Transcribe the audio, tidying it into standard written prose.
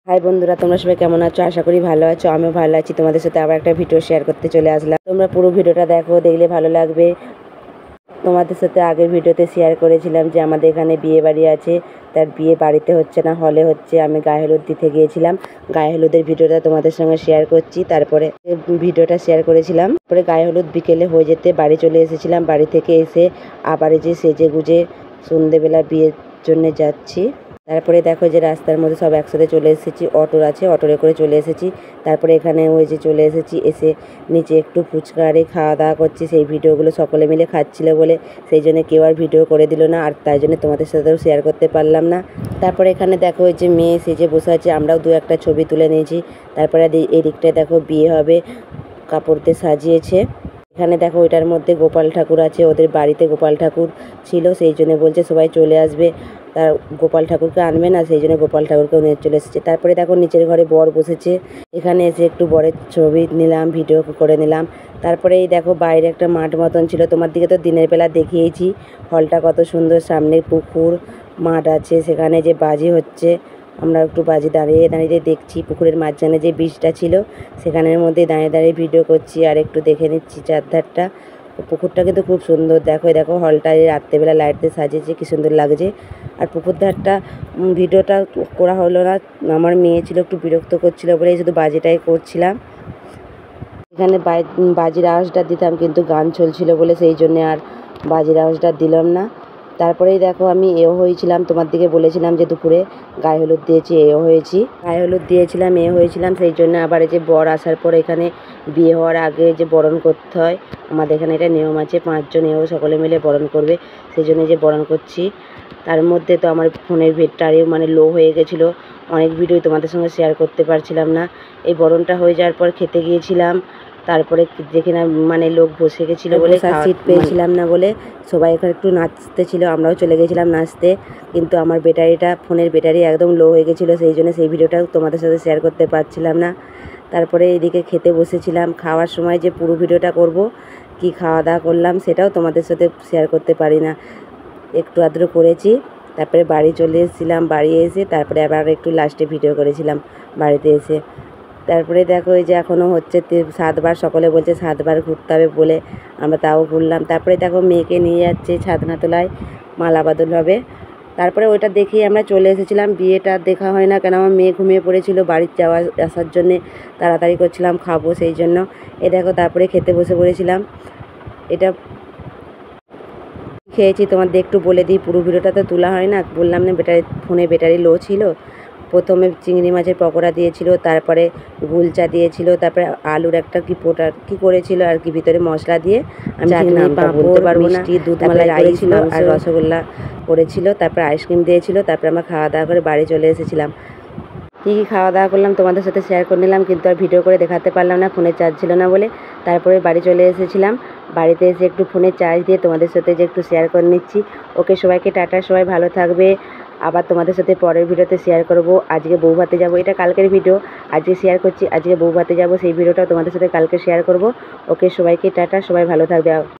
High বন্ধুরা, তোমরা সবাই কেমন আছো? আশা করি ভালো আছো। আমিও ভালো আছি। তোমাদের সাথে আবার একটা ভিডিও শেয়ার করতে চলে আসলাম। তোমরা পুরো ভিডিওটা দেখো, দেখলে ভালো লাগবে। তোমাদের সাথে আগের ভিডিওতে শেয়ার করেছিলাম যে আমাদের এখানে বিয়ে বাড়ি আছে, তার বিয়ে বাড়িতে হচ্ছে না, হলে হচ্ছে। আমি গায়ে হলুদ দিতে গিয়েছিলাম, গায়ে হলুদের ভিডিওটা তোমাদের সঙ্গে শেয়ার করছি। তারপরে ভিডিওটা শেয়ার করেছিলাম। তারপরে গায়ে হলুদ বিকেলে হয়ে যেতে বাড়ি চলে এসেছিলাম। বাড়ি থেকে এসে আবার এই যে সেজে গুজে সন্ধেবেলা বিয়ের জন্য যাচ্ছি। তারপরে দেখো যে রাস্তার মধ্যে সব একসাথে চলে এসেছি, অটো আছে, অটোরে করে চলে এসেছি। তারপরে এখানে ওই যে চলে এসেছি, এসে নিচে একটু ফুচকা আরে খাওয়া দাওয়া করছি। সেই ভিডিওগুলো সকলে মিলে খাচ্ছিল বলে সেই জন্য কেউ আর ভিডিও করে দিল না, আর তাই জন্য তোমাদের সাথেও শেয়ার করতে পারলাম না। তারপরে এখানে দেখো ওই যে মেয়ে সেজে বসে আছে, আমরাও দু একটা ছবি তুলে নিয়েছি। তারপরে এই দিকটায় দেখো বিয়ে হবে, কাপড় দিয়ে সাজিয়েছে। এখানে দেখো ওইটার মধ্যে গোপাল ঠাকুর আছে, ওদের বাড়িতে গোপাল ঠাকুর ছিল, সেই জন্য বলছে সবাই চলে আসবে। তার গোপাল ঠাকুরকে আনবে না, সেই জন্য গোপাল ঠাকুরকেও নিয়ে চলে এসেছে। তারপরে দেখো নিচের ঘরে বর বসেছে, এখানে এসে একটু বরের ছবি নিলাম, ভিডিও করে নিলাম। তারপরে এই দেখো বাইরে একটা মাঠ মতন ছিল, তোমার দিকে তো দিনের বেলা দেখিয়েছি। হলটা কত সুন্দর, সামনে পুকুর মাঠ আছে, সেখানে যে বাজি হচ্ছে। আমরা একটু বাজি দাঁড়িয়ে দাঁড়িয়ে দেখছি। পুকুরের মাঝখানে যে বীজটা ছিল সেখানের মধ্যে দাঁড়িয়ে দাঁড়িয়ে ভিডিও করছি আর একটু দেখে নিচ্ছি চারধারটা। পুকুরটা কিন্তু খুব সুন্দর। দেখো দেখো হলটায় রাত্রেবেলা লাইট দিয়ে সাজিয়েছে, কি সুন্দর লাগছে। আর পুকুর ধারটা ভিডিওটা করা হলো না, আমার মেয়ে ছিল একটু বিরক্ত করছিল বলে শুধু বাজিটাই করছিলাম। এখানে বাজির আওয়াজটা দিতাম, কিন্তু গান চলছিল বলে সেই জন্যে আর বাজির আওয়াজটা দিলাম না। তারপরেই দেখো আমি এও হয়েছিলাম, তোমার দিকে বলেছিলাম যে দুপুরে গায়ে হলুদ দিয়েছি, এও হয়েছি। গায়ে হলুদ দিয়েছিলাম, এ হয়েছিলাম, সেই জন্য আবার এই যে বর আসার পর এখানে বিয়ে হওয়ার আগে যে বরণ করতে হয়, আমাদের এখানে এটা নিয়ম আছে। 5 জন এও সকলে মিলে বরণ করবে, সেই জন্য যে বরণ করছি। তার মধ্যে তো আমার ফোনের ব্যাটারিও মানে লো হয়ে গেছিলো, অনেক ভিডিও তোমাদের সঙ্গে শেয়ার করতে পারছিলাম না। এই বরণটা হয়ে যাওয়ার পর খেতে গিয়েছিলাম, তারপরে দেখি না মানে লোক বসে গেছিলো বলে সিট পেয়েছিলাম না বলে সবাই এখানে একটু নাচতে ছিল, আমরাও চলে গেছিলাম নাচতে। কিন্তু আমার ফোনের ব্যাটারি একদম লো হয়ে গেছিলো, সেই জন্য সেই ভিডিওটাও তোমাদের সাথে শেয়ার করতে পারছিলাম না। তারপরে এদিকে খেতে বসেছিলাম, খাওয়ার সময় যে পুরো ভিডিওটা করব, কি খাওয়া দাওয়া করলাম সেটাও তোমাদের সাথে শেয়ার করতে পারি না, একটু আধটু করেছি। তারপরে বাড়ি চলে এসেছিলাম, বাড়ি এসে তারপরে আবার একটু লাস্টে ভিডিও করেছিলাম বাড়িতে এসে। তারপরে দেখো এই যে এখনও হচ্ছে 7 বার, সকলে বলছে 7 বার ঘুরতে হবে বলে আমরা তাও ঘুরলাম। তারপরে দেখো মেয়েকে নিয়ে যাচ্ছে ছাদনাতলায়, মালা বদল হবে। তারপরে ওইটা দেখেই আমরা চলে এসেছিলাম। বিয়েটা দেখা হয় না, কেন আমার মেয়ে ঘুমিয়ে পড়েছিল, বাড়ির আসার জন্যে তাড়াতাড়ি করছিলাম খাবো সেই জন্য। এ দেখো তারপরে খেতে বসে পড়েছিলাম। এটা খেয়েছি তোমাদের একটু বলে দিই, পুরো ভিডিওটা তো তোলা হয় না, বললাম না ফোনে ব্যাটারি লো ছিল। প্রথমে চিংড়ি মাছের পকোড়া দিয়েছিল, তারপরে গুলচা দিয়েছিল, তারপরে আলুর একটা কি করেছিল আর কি ভিতরে মশলা দিয়ে, আমি বলতে পারবো না। দুধ মালাই করেছিল আর রসগোল্লা করেছিল, তারপরে আইসক্রিম দিয়েছিল। তারপরে আমরা খাওয়া দাওয়া করে বাড়ি চলে এসেছিলাম। কী কী খাওয়া দাওয়া করলাম তোমাদের সাথে শেয়ার করে নিলাম, কিন্তু আর ভিডিও করে দেখাতে পারলাম না, ফোনে চার্জ ছিল না বলে। তারপরে বাড়ি চলে এসেছিলাম, বাড়িতে এসে একটু ফোনে চার্জ দিয়ে তোমাদের সাথে যে একটু শেয়ার করে নিচ্ছি। ওকে, সবাইকে টাটা, সবাই ভালো থাকবে। আবার তোমাদের সাথে পরের ভিডিওতে শেয়ার করব। আজকে বউ ভাতে যাবো, এটা কালকের ভিডিও, আজকে শেয়ার করছি। আজকে বউ ভাতে যাবো, সেই ভিডিওটাও তোমাদের সাথে কালকে শেয়ার করব। ওকে, সবাইকে টাটা, সবাই ভালো থাকবে।